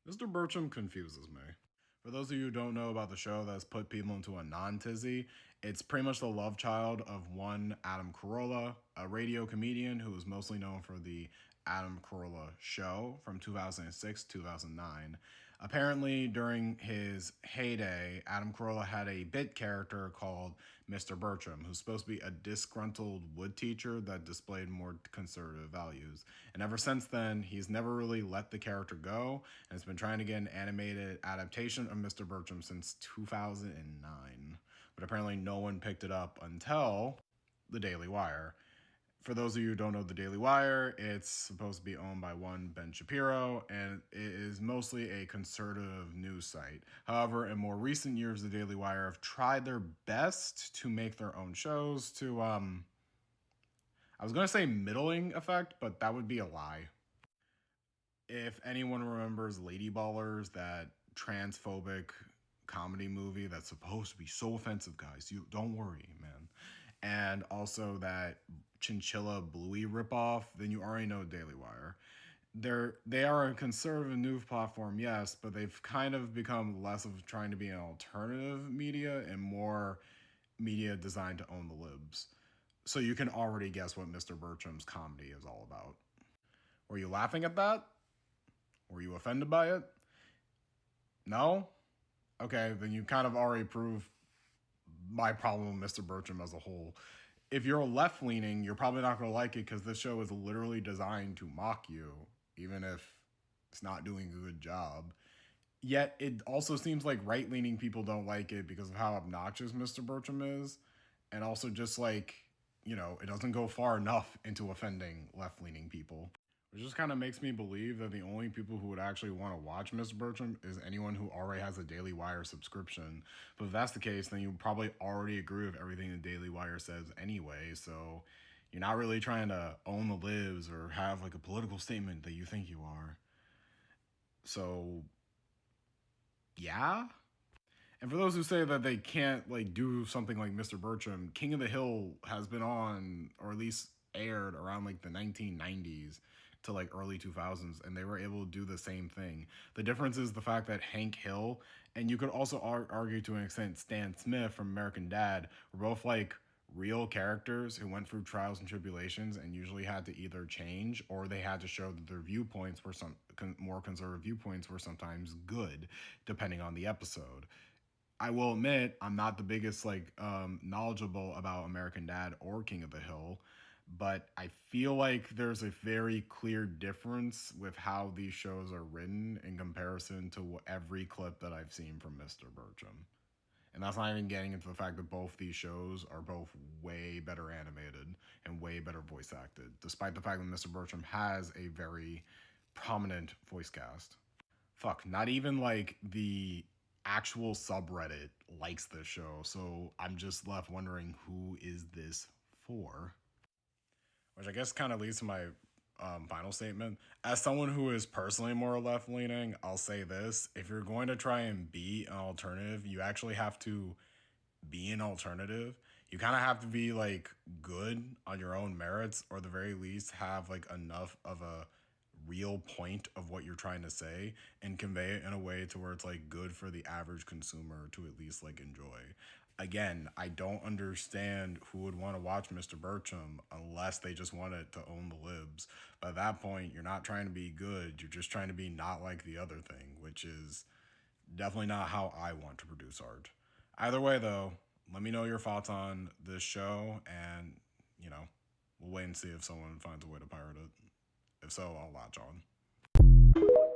Mr. Birchum confuses me. For those of you who don't know about the show that's put people into a non-tizzy, it's pretty much the love child of one Adam Carolla, a radio comedian who is mostly known for the Adam Carolla Show from 2006 2009. Apparently, during his heyday, Adam Carolla had a bit character called Mr. Birchum, who's supposed to be a disgruntled wood teacher that displayed more conservative values. And ever since then, he's never really let the character go and has been trying to get an animated adaptation of Mr. Birchum since 2009. But apparently, no one picked it up until The Daily Wire. For those of you who don't know The Daily Wire, it's supposed to be owned by one Ben Shapiro, and it is mostly a conservative news site. However, in more recent years, The Daily Wire have tried their best to make their own shows to, I was going to say middling effect, but that would be a lie. If anyone remembers Lady Ballers, that transphobic comedy movie that's supposed to be so offensive, guys, you don't worry, man. And also that Chinchilla Bluey ripoff, then you already know Daily Wire. They are a conservative news platform, yes, but they've kind of become less of trying to be an alternative media and more media designed to own the libs. So you can already guess what Mr. Birchum's comedy is all about. Were you laughing at that? Were you offended by it? No? Okay, then you kind of already proved my problem with Mr. Birchum as a whole. If you're left leaning, you're probably not going to like it because this show is literally designed to mock you, even if it's not doing a good job. Yet it also seems like right leaning people don't like it because of how obnoxious Mr. Birchum is. And also just like, it doesn't go far enough into offending left leaning people. Which just kind of makes me believe that the only people who would actually want to watch Mr. Birchum is anyone who already has a Daily Wire subscription. But if that's the case, then you probably already agree with everything the Daily Wire says anyway. So you're not really trying to own the libs or have like a political statement that you think you are. So, yeah. And for those who say that they can't like do something like Mr. Birchum, King of the Hill has been on, or at least aired around like the 1990s to like early 2000s, and they were able to do the same thing. The difference is the fact that Hank Hill, and you could also argue to an extent Stan Smith from American Dad, were both like real characters who went through trials and tribulations and usually had to either change or they had to show that their viewpoints were more conservative viewpoints were sometimes good depending on the episode. I will admit I'm not the biggest knowledgeable about American Dad or King of the Hill, but I feel like there's a very clear difference with how these shows are written in comparison to every clip that I've seen from Mr. Birchum. And that's not even getting into the fact that both these shows are both way better animated and way better voice acted, despite the fact that Mr. Birchum has a very prominent voice cast. Fuck, not even like the actual subreddit likes this show, so I'm just left wondering who is this for? Which I guess kind of leads to my final statement. As someone who is personally more left leaning, I'll say this: if you're going to try and be an alternative, you actually have to be an alternative. You kind of have to be like good on your own merits, or the very least have like enough of a real point of what you're trying to say and convey it in a way to where it's like good for the average consumer to at least like enjoy. Again, I don't understand who would want to watch Mr. Birchum unless they just wanted to own the libs. But at that point, you're not trying to be good. You're just trying to be not like the other thing, which is definitely not how I want to produce art. Either way, though, let me know your thoughts on this show, and, we'll wait and see if someone finds a way to pirate it. If so, I'll latch on.